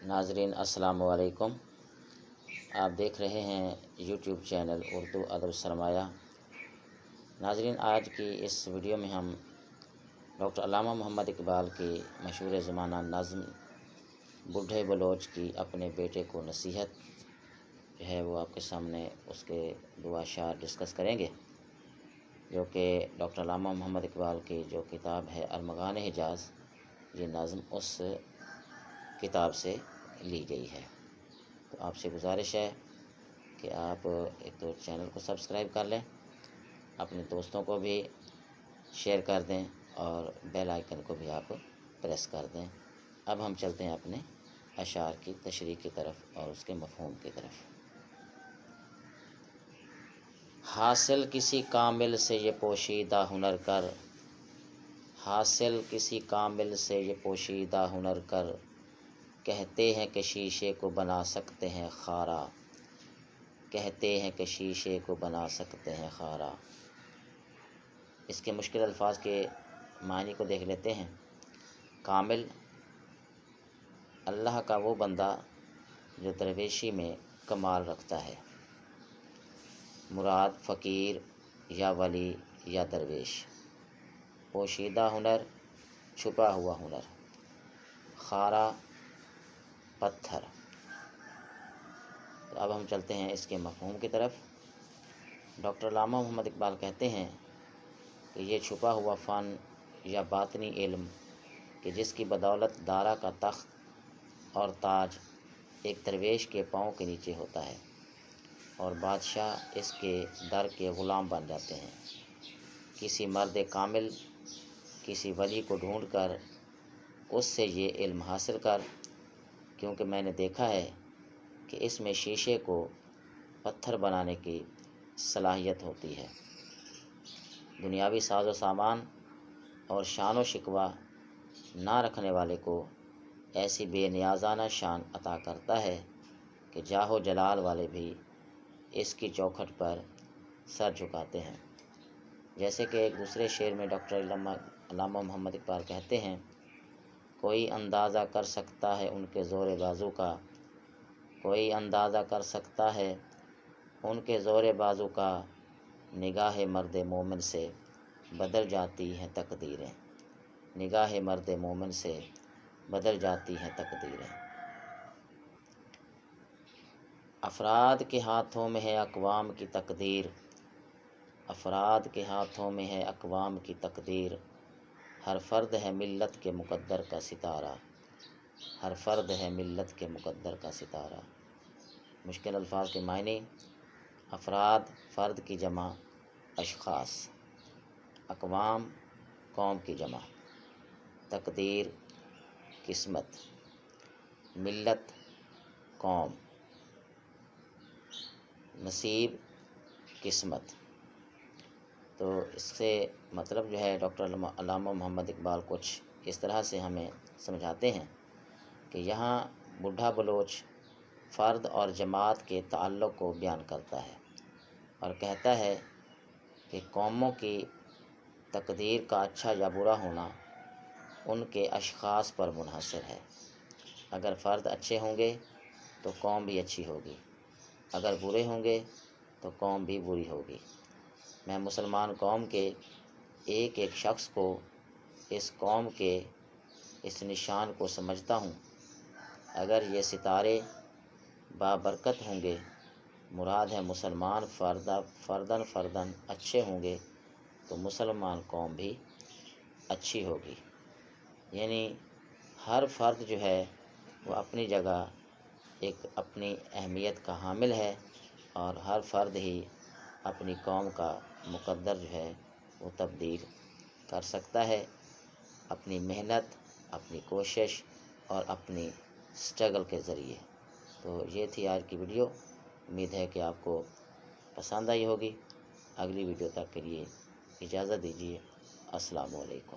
ناظرین السلام علیکم، آپ دیکھ رہے ہیں یوٹیوب چینل اردو ادب سرمایہ۔ ناظرین، آج کی اس ویڈیو میں ہم ڈاکٹر علامہ محمد اقبال کی مشہور زمانہ نظم بوڑھے بلوچ کی اپنے بیٹے کو نصیحت جو ہے وہ آپ کے سامنے اس کے دو اشعار ڈسکس کریں گے، جو کہ ڈاکٹر علامہ محمد اقبال کی جو کتاب ہے ارمغان حجاز، یہ نظم اس کتاب سے لی گئی ہے۔ تو آپ سے گزارش ہے کہ آپ ایک تو چینل کو سبسکرائب کر لیں، اپنے دوستوں کو بھی شیئر کر دیں اور بیل آئیکن کو بھی آپ پریس کر دیں۔ اب ہم چلتے ہیں اپنے اشعار کی تشریح کی طرف اور اس کے مفہوم کی طرف۔ حاصل کسی کامل سے یہ پوشیدہ ہنر کر، حاصل کسی کامل سے یہ پوشیدہ ہنر کر، کہتے ہیں کہ شیشے کو بنا سکتے ہیں خارا، کہتے ہیں کہ شیشے کو بنا سکتے ہیں خارا۔ اس کے مشکل الفاظ کے معنی کو دیکھ لیتے ہیں۔ کامل، اللہ کا وہ بندہ جو درویشی میں کمال رکھتا ہے۔ مراد فقیر یا ولی یا درویش۔ پوشیدہ ہنر، چھپا ہوا ہنر۔ خارا، پتھر۔ تو اب ہم چلتے ہیں اس کے مفہوم کی طرف۔ ڈاکٹر علامہ محمد اقبال کہتے ہیں کہ یہ چھپا ہوا فن یا باطنی علم کہ جس کی بدولت دارا کا تخت اور تاج ایک درویش کے پاؤں کے نیچے ہوتا ہے اور بادشاہ اس کے در کے غلام بن جاتے ہیں۔ کسی مرد کامل، کسی ولی کو ڈھونڈ کر اس سے یہ علم حاصل کر، کیونکہ میں نے دیکھا ہے کہ اس میں شیشے کو پتھر بنانے کی صلاحیت ہوتی ہے۔ دنیاوی ساز و سامان اور شان و شکوہ نہ رکھنے والے کو ایسی بے نیازانہ شان عطا کرتا ہے کہ جاہ و جلال والے بھی اس کی چوکھٹ پر سر جھکاتے ہیں۔ جیسے کہ ایک دوسرے شعر میں ڈاکٹر علامہ محمد اقبال کہتے ہیں، کوئی اندازہ کر سکتا ہے ان کے زور بازو کا، کوئی اندازہ کر سکتا ہے ان کے زور بازو کا، نگاہ مرد مومن سے بدل جاتی ہیں تقدیریں، نگاہ مرد مومن سے بدل جاتی ہیں تقدیریں۔ افراد کے ہاتھوں میں ہے اقوام کی تقدیر، افراد کے ہاتھوں میں ہے اقوام کی تقدیر، ہر فرد ہے ملت کے مقدر کا ستارہ، ہر فرد ہے ملت کے مقدر کا ستارہ۔ مشکل الفاظ کے معنی۔ افراد، فرد کی جمع اشخاص۔ اقوام، قوم کی جمع۔ تقدیر، قسمت۔ ملت، قوم۔ نصیب، قسمت۔ تو اس سے مطلب جو ہے ڈاکٹر علامہ محمد اقبال کچھ اس طرح سے ہمیں سمجھاتے ہیں کہ یہاں بوڑھا بلوچ فرد اور جماعت کے تعلق کو بیان کرتا ہے اور کہتا ہے کہ قوموں کی تقدیر کا اچھا یا برا ہونا ان کے اشخاص پر منحصر ہے۔ اگر فرد اچھے ہوں گے تو قوم بھی اچھی ہوگی، اگر برے ہوں گے تو قوم بھی بری ہوگی۔ میں مسلمان قوم کے ایک ایک شخص کو اس قوم کے اس نشان کو سمجھتا ہوں۔ اگر یہ ستارے بابرکت ہوں گے، مراد ہے مسلمان فرداً فرداً اچھے ہوں گے تو مسلمان قوم بھی اچھی ہوگی۔ یعنی ہر فرد جو ہے وہ اپنی جگہ ایک اپنی اہمیت کا حامل ہے اور ہر فرد ہی اپنی قوم کا مقدر جو ہے وہ تبدیل کر سکتا ہے اپنی محنت، اپنی کوشش اور اپنی سٹرگل کے ذریعے۔ تو یہ تھی آج کی ویڈیو، امید ہے کہ آپ کو پسند آئی ہوگی۔ اگلی ویڈیو تک کے لیے اجازت دیجیے۔ السلام علیکم۔